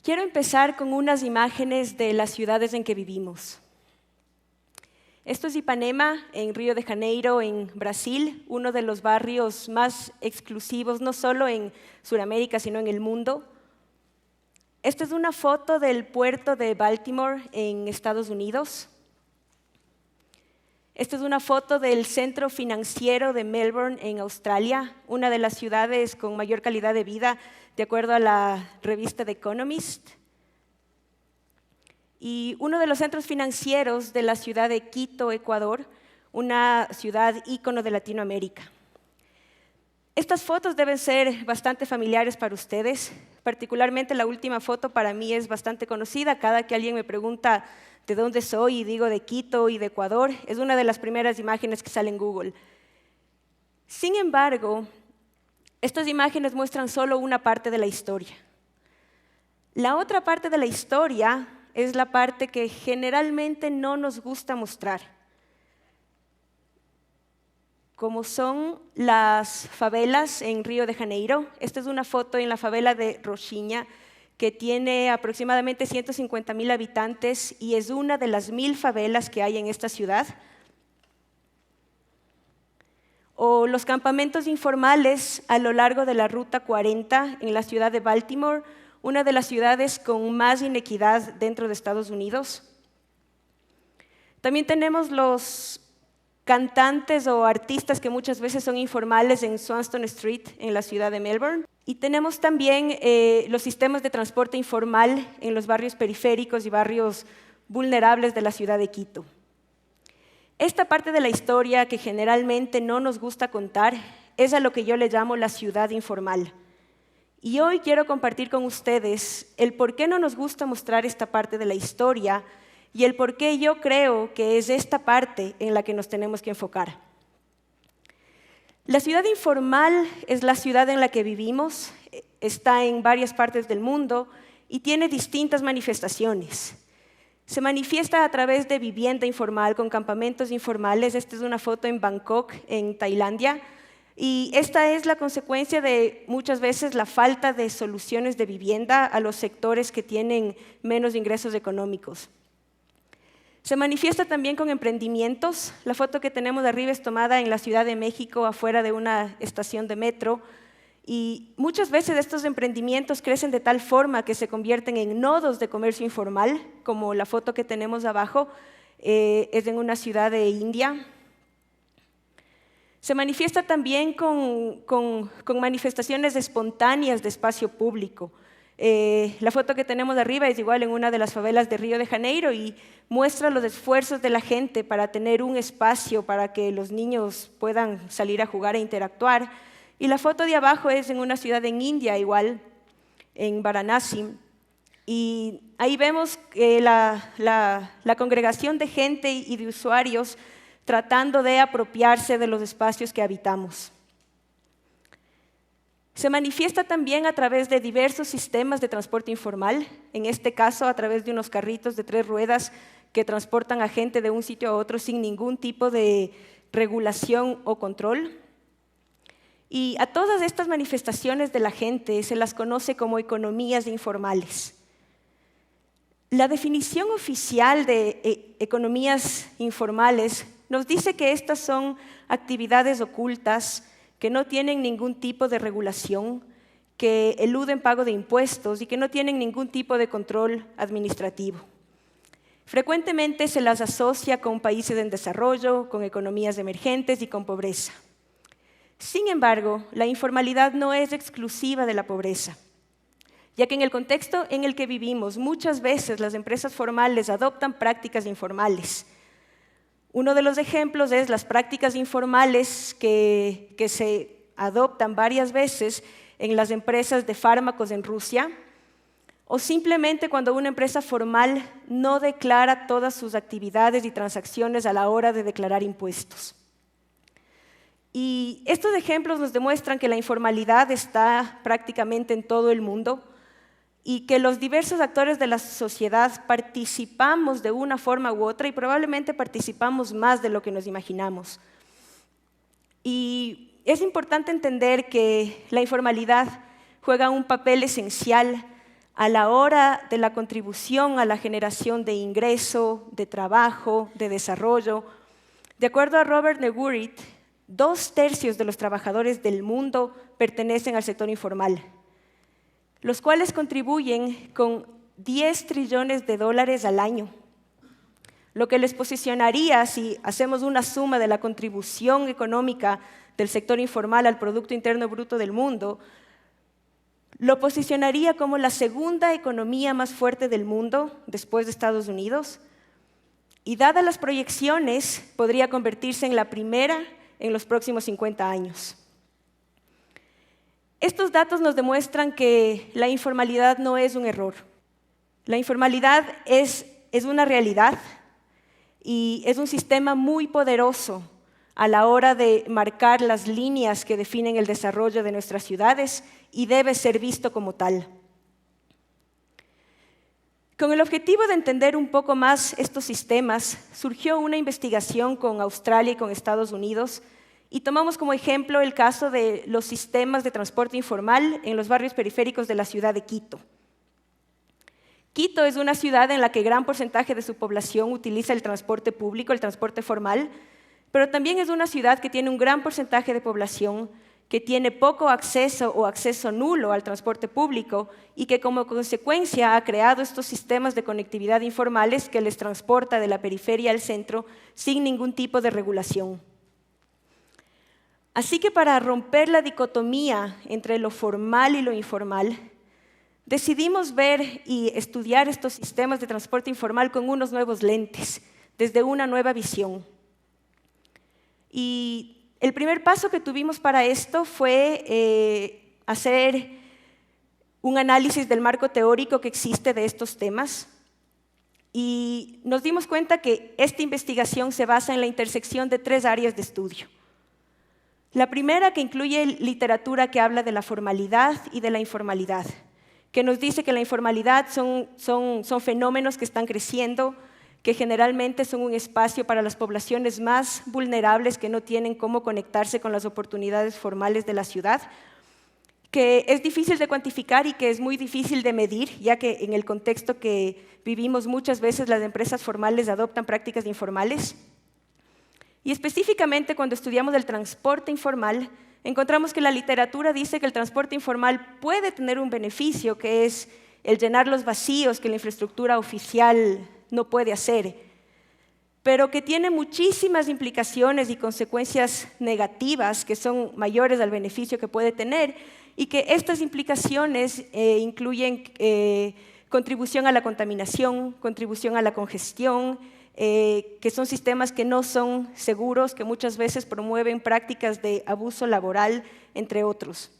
Quiero empezar con unas imágenes de las ciudades en que vivimos. Esto es Ipanema, en Río de Janeiro, en Brasil, uno de los barrios más exclusivos, no solo en Sudamérica, sino en el mundo. Esta es una foto del puerto de Baltimore, en Estados Unidos. Esta es una foto del centro financiero de Melbourne, en Australia, una de las ciudades con mayor calidad de vida, de acuerdo a la revista The Economist. Y uno de los centros financieros de la ciudad de Quito, Ecuador, una ciudad ícono de Latinoamérica. Estas fotos deben ser bastante familiares para ustedes, particularmente la última foto para mí es bastante conocida. Cada que alguien me pregunta de dónde soy y digo de Quito y de Ecuador, es una de las primeras imágenes que sale en Google. Sin embargo, estas imágenes muestran solo una parte de la historia. La otra parte de la historia es la parte que generalmente no nos gusta mostrar, como son las favelas en Río de Janeiro. Esta es una foto en la favela de Rocinha, que tiene aproximadamente 150.000 habitantes y es una de las 1000 favelas que hay en esta ciudad. O los campamentos informales a lo largo de la Ruta 40 en la ciudad de Baltimore, una de las ciudades con más inequidad dentro de Estados Unidos. También tenemos los cantantes o artistas que muchas veces son informales en Swanston Street, en la ciudad de Melbourne. Y tenemos también los sistemas de transporte informal en los barrios periféricos y barrios vulnerables de la ciudad de Quito. Esta parte de la historia que generalmente no nos gusta contar es a lo que yo le llamo la ciudad informal. Y hoy quiero compartir con ustedes el por qué no nos gusta mostrar esta parte de la historia y el por qué yo creo que es esta parte en la que nos tenemos que enfocar. La ciudad informal es la ciudad en la que vivimos, está en varias partes del mundo y tiene distintas manifestaciones. Se manifiesta a través de vivienda informal con campamentos informales. Esta es una foto en Bangkok, en Tailandia. Y esta es la consecuencia de muchas veces la falta de soluciones de vivienda a los sectores que tienen menos ingresos económicos. Se manifiesta también con emprendimientos. La foto que tenemos de arriba es tomada en la Ciudad de México, afuera de una estación de metro. Y muchas veces estos emprendimientos crecen de tal forma que se convierten en nodos de comercio informal, como la foto que tenemos abajo, es en una ciudad de India. Se manifiesta también con manifestaciones espontáneas de espacio público. La foto que tenemos de arriba es igual en una de las favelas de Río de Janeiro y muestra los esfuerzos de la gente para tener un espacio para que los niños puedan salir a jugar e interactuar. Y la foto de abajo es en una ciudad en India, igual, en Varanasi. Y ahí vemos la congregación de gente y de usuarios tratando de apropiarse de los espacios que habitamos. Se manifiesta también a través de diversos sistemas de transporte informal, en este caso a través de unos carritos de 3 ruedas que transportan a gente de un sitio a otro sin ningún tipo de regulación o control. Y a todas estas manifestaciones de la gente se las conoce como economías informales. La definición oficial de economías informales nos dice que estas son actividades ocultas que no tienen ningún tipo de regulación, que eluden pago de impuestos y que no tienen ningún tipo de control administrativo. Frecuentemente se las asocia con países en desarrollo, con economías emergentes y con pobreza. Sin embargo, la informalidad no es exclusiva de la pobreza, ya que en el contexto en el que vivimos, muchas veces las empresas formales adoptan prácticas informales. Uno de los ejemplos es las prácticas informales que se adoptan varias veces en las empresas de fármacos en Rusia, o simplemente cuando una empresa formal no declara todas sus actividades y transacciones a la hora de declarar impuestos. Y estos ejemplos nos demuestran que la informalidad está prácticamente en todo el mundo y que los diversos actores de la sociedad participamos de una forma u otra y probablemente participamos más de lo que nos imaginamos. Y es importante entender que la informalidad juega un papel esencial a la hora de la contribución a la generación de ingreso, de trabajo, de desarrollo. De acuerdo a Robert Negurit, 2/3 de los trabajadores del mundo pertenecen al sector informal, los cuales contribuyen con 10 trillones de dólares al año, lo que les posicionaría, si hacemos una suma de la contribución económica del sector informal al Producto Interno Bruto del mundo, lo posicionaría como la segunda economía más fuerte del mundo después de Estados Unidos, y dadas las proyecciones, podría convertirse en la primera en los próximos 50 años. Estos datos nos demuestran que la informalidad no es un error. La informalidad es una realidad y es un sistema muy poderoso a la hora de marcar las líneas que definen el desarrollo de nuestras ciudades y debe ser visto como tal. Con el objetivo de entender un poco más estos sistemas, surgió una investigación con Australia y con Estados Unidos y tomamos como ejemplo el caso de los sistemas de transporte informal en los barrios periféricos de la ciudad de Quito. Quito es una ciudad en la que gran porcentaje de su población utiliza el transporte público, el transporte formal, pero también es una ciudad que tiene un gran porcentaje de población que tiene poco acceso o acceso nulo al transporte público y que como consecuencia ha creado estos sistemas de conectividad informales que les transporta de la periferia al centro sin ningún tipo de regulación. Así que para romper la dicotomía entre lo formal y lo informal, decidimos ver y estudiar estos sistemas de transporte informal con unos nuevos lentes, desde una nueva visión. Y el primer paso que tuvimos para esto fue hacer un análisis del marco teórico que existe de estos temas y nos dimos cuenta que esta investigación se basa en la intersección de 3 áreas de estudio. La primera, que incluye literatura que habla de la formalidad y de la informalidad, que nos dice que la informalidad son fenómenos que están creciendo, que generalmente son un espacio para las poblaciones más vulnerables que no tienen cómo conectarse con las oportunidades formales de la ciudad, que es difícil de cuantificar y que es muy difícil de medir, ya que en el contexto que vivimos muchas veces las empresas formales adoptan prácticas informales. Y específicamente cuando estudiamos el transporte informal, encontramos que la literatura dice que el transporte informal puede tener un beneficio, que es el llenar los vacíos que la infraestructura oficial no puede hacer, pero que tiene muchísimas implicaciones y consecuencias negativas que son mayores al beneficio que puede tener y que estas implicaciones incluyen contribución a la contaminación, contribución a la congestión, que son sistemas que no son seguros, que muchas veces promueven prácticas de abuso laboral, entre otros.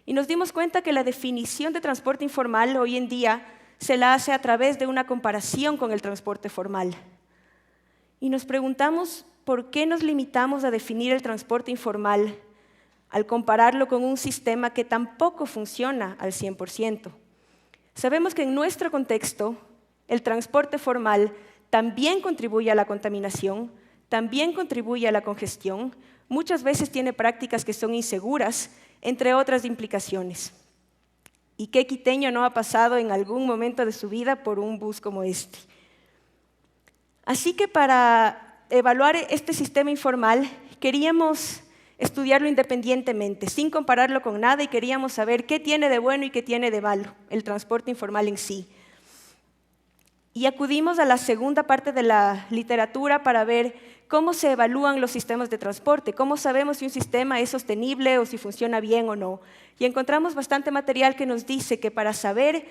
Y nos dimos cuenta que la definición de transporte informal hoy en día se la hace a través de una comparación con el transporte formal. Y nos preguntamos por qué nos limitamos a definir el transporte informal al compararlo con un sistema que tampoco funciona al 100%. Sabemos que en nuestro contexto el transporte formal también contribuye a la contaminación, también contribuye a la congestión, muchas veces tiene prácticas que son inseguras, entre otras implicaciones. ¿Y qué quiteño no ha pasado en algún momento de su vida por un bus como este? Así que para evaluar este sistema informal, queríamos estudiarlo independientemente, sin compararlo con nada, y queríamos saber qué tiene de bueno y qué tiene de malo el transporte informal en sí. Y acudimos a la segunda parte de la literatura para ver cómo se evalúan los sistemas de transporte, cómo sabemos si un sistema es sostenible o si funciona bien o no. Y encontramos bastante material que nos dice que para saber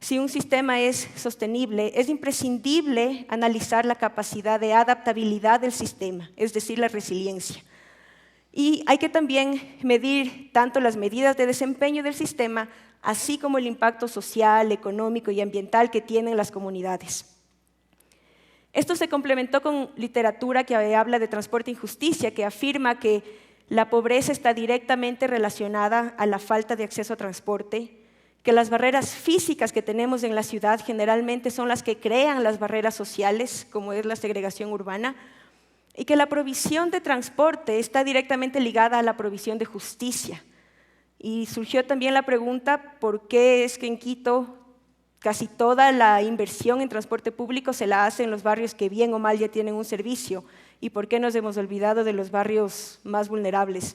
si un sistema es sostenible, es imprescindible analizar la capacidad de adaptabilidad del sistema, es decir, la resiliencia. Y hay que también medir tanto las medidas de desempeño del sistema, así como el impacto social, económico y ambiental que tienen las comunidades. Esto se complementó con literatura que habla de transporte e injusticia, que afirma que la pobreza está directamente relacionada a la falta de acceso a transporte, que las barreras físicas que tenemos en la ciudad generalmente son las que crean las barreras sociales, como es la segregación urbana, y que la provisión de transporte está directamente ligada a la provisión de justicia. Y surgió también la pregunta, ¿por qué es que en Quito casi toda la inversión en transporte público se la hace en los barrios que bien o mal ya tienen un servicio? ¿Y por qué nos hemos olvidado de los barrios más vulnerables?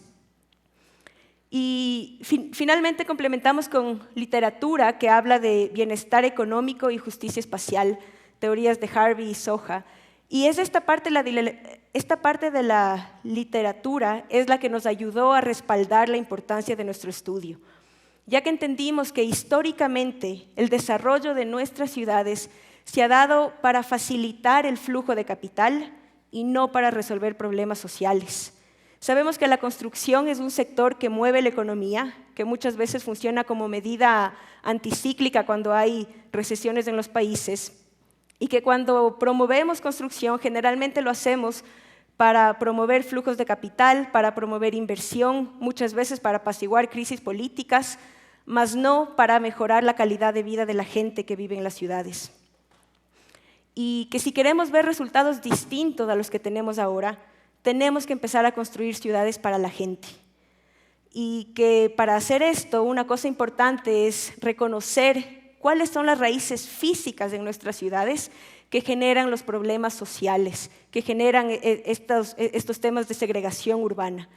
Y finalmente complementamos con literatura que habla de bienestar económico y justicia espacial, teorías de Harvey y Soja. Y es esta parte de la literatura es la que nos ayudó a respaldar la importancia de nuestro estudio, ya que entendimos que históricamente el desarrollo de nuestras ciudades se ha dado para facilitar el flujo de capital y no para resolver problemas sociales. Sabemos que la construcción es un sector que mueve la economía, que muchas veces funciona como medida anticíclica cuando hay recesiones en los países, y que cuando promovemos construcción generalmente lo hacemos para promover flujos de capital, para promover inversión, muchas veces para apaciguar crisis políticas, mas no para mejorar la calidad de vida de la gente que vive en las ciudades. Y que si queremos ver resultados distintos a los que tenemos ahora, tenemos que empezar a construir ciudades para la gente. Y que para hacer esto, una cosa importante es reconocer cuáles son las raíces físicas de nuestras ciudades que generan los problemas sociales, que generan estos temas de segregación urbana.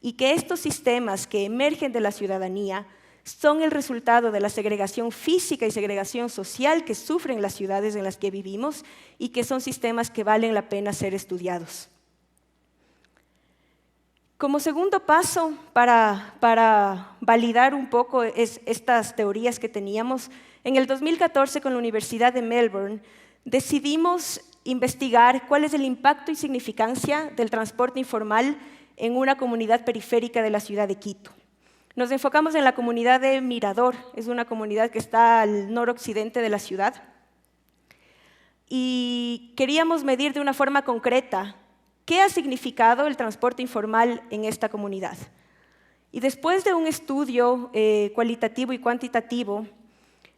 Y que estos sistemas que emergen de la ciudadanía son el resultado de la segregación física y segregación social que sufren las ciudades en las que vivimos y que son sistemas que valen la pena ser estudiados. Como segundo paso para validar un poco estas teorías que teníamos, en el 2014 con la Universidad de Melbourne decidimos investigar cuál es el impacto y significancia del transporte informal en una comunidad periférica de la ciudad de Quito. Nos enfocamos en la comunidad de Mirador, es una comunidad que está al noroccidente de la ciudad, y queríamos medir de una forma concreta qué ha significado el transporte informal en esta comunidad. Y después de un estudio cualitativo y cuantitativo,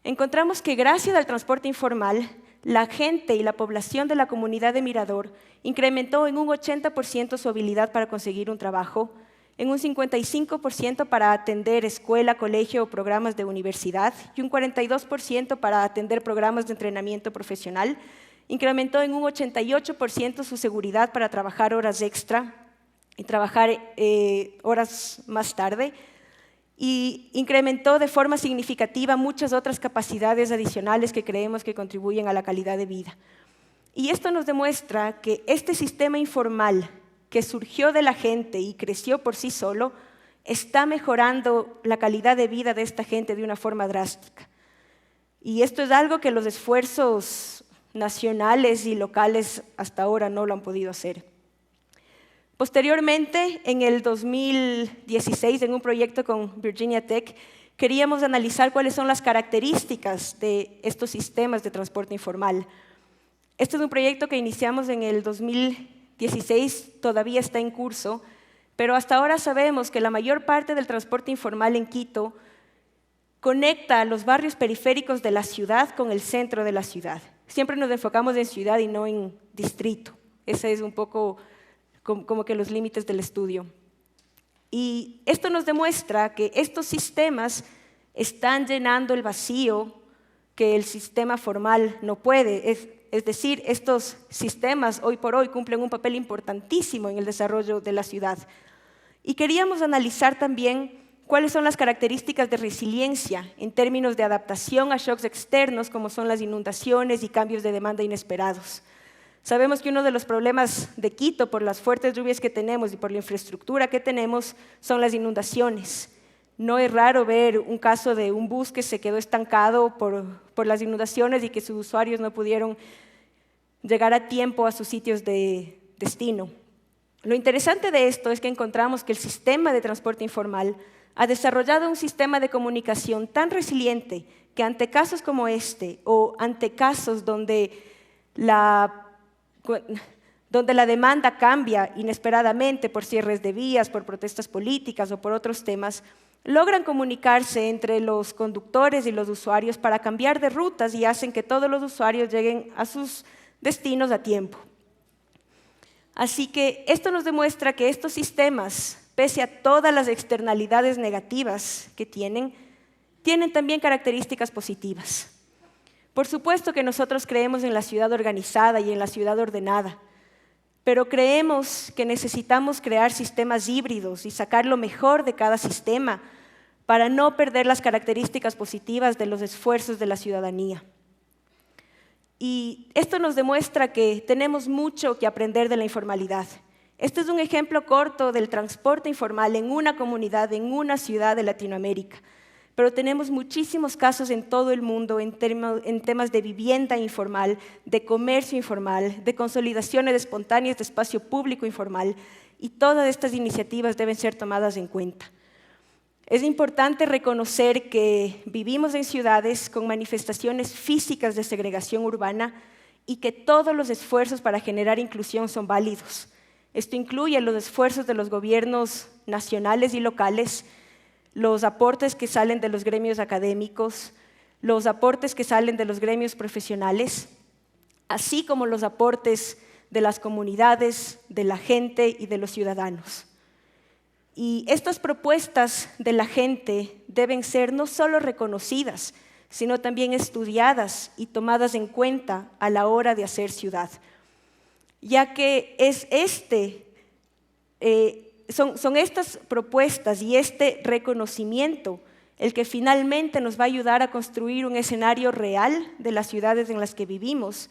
encontramos que gracias al transporte informal, la gente y la población de la comunidad de Mirador incrementó en un 80% su habilidad para conseguir un trabajo, en un 55% para atender escuela, colegio o programas de universidad y un 42% para atender programas de entrenamiento profesional. Incrementó en un 88% su seguridad para trabajar horas extra y trabajar horas más tarde, y incrementó de forma significativa muchas otras capacidades adicionales que creemos que contribuyen a la calidad de vida. Y esto nos demuestra que este sistema informal que surgió de la gente y creció por sí solo, está mejorando la calidad de vida de esta gente de una forma drástica. Y esto es algo que los esfuerzos nacionales y locales hasta ahora no lo han podido hacer. Posteriormente, en el 2016, en un proyecto con Virginia Tech, queríamos analizar cuáles son las características de estos sistemas de transporte informal. Este es un proyecto que iniciamos en el 2016, todavía está en curso, pero hasta ahora sabemos que la mayor parte del transporte informal en Quito conecta a los barrios periféricos de la ciudad con el centro de la ciudad. Siempre nos enfocamos en ciudad y no en distrito. Ese es un poco como que los límites del estudio. Y esto nos demuestra que estos sistemas están llenando el vacío que el sistema formal no puede. Es decir, estos sistemas hoy por hoy cumplen un papel importantísimo en el desarrollo de la ciudad. Y queríamos analizar también cuáles son las características de resiliencia en términos de adaptación a shocks externos, como son las inundaciones y cambios de demanda inesperados. Sabemos que uno de los problemas de Quito, por las fuertes lluvias que tenemos y por la infraestructura que tenemos, son las inundaciones. No es raro ver un caso de un bus que se quedó estancado por las inundaciones y que sus usuarios no pudieron llegar a tiempo a sus sitios de destino. Lo interesante de esto es que encontramos que el sistema de transporte informal ha desarrollado un sistema de comunicación tan resiliente que ante casos como este o ante casos donde la demanda cambia inesperadamente por cierres de vías, por protestas políticas o por otros temas, logran comunicarse entre los conductores y los usuarios para cambiar de rutas y hacen que todos los usuarios lleguen a sus destinos a tiempo. Así que esto nos demuestra que estos sistemas pese a todas las externalidades negativas que tienen también características positivas. Por supuesto que nosotros creemos en la ciudad organizada y en la ciudad ordenada, pero creemos que necesitamos crear sistemas híbridos y sacar lo mejor de cada sistema para no perder las características positivas de los esfuerzos de la ciudadanía. Y esto nos demuestra que tenemos mucho que aprender de la informalidad. Este es un ejemplo corto del transporte informal en una comunidad, en una ciudad de Latinoamérica. Pero tenemos muchísimos casos en todo el mundo en temas de vivienda informal, de comercio informal, de consolidaciones espontáneas de espacio público informal, y todas estas iniciativas deben ser tomadas en cuenta. Es importante reconocer que vivimos en ciudades con manifestaciones físicas de segregación urbana y que todos los esfuerzos para generar inclusión son válidos. Esto incluye los esfuerzos de los gobiernos nacionales y locales, los aportes que salen de los gremios académicos, los aportes que salen de los gremios profesionales, así como los aportes de las comunidades, de la gente y de los ciudadanos. Y estas propuestas de la gente deben ser no solo reconocidas, sino también estudiadas y tomadas en cuenta a la hora de hacer ciudad, ya que son estas propuestas y este reconocimiento el que finalmente nos va a ayudar a construir un escenario real de las ciudades en las que vivimos,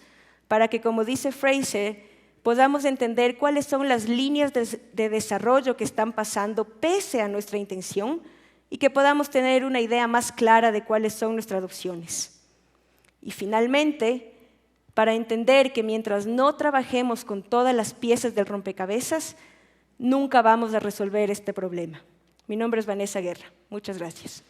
para que, como dice Fraser, podamos entender cuáles son las líneas de desarrollo que están pasando pese a nuestra intención y que podamos tener una idea más clara de cuáles son nuestras opciones. Y finalmente, para entender que mientras no trabajemos con todas las piezas del rompecabezas, nunca vamos a resolver este problema. Mi nombre es Vanessa Guerra. Muchas gracias.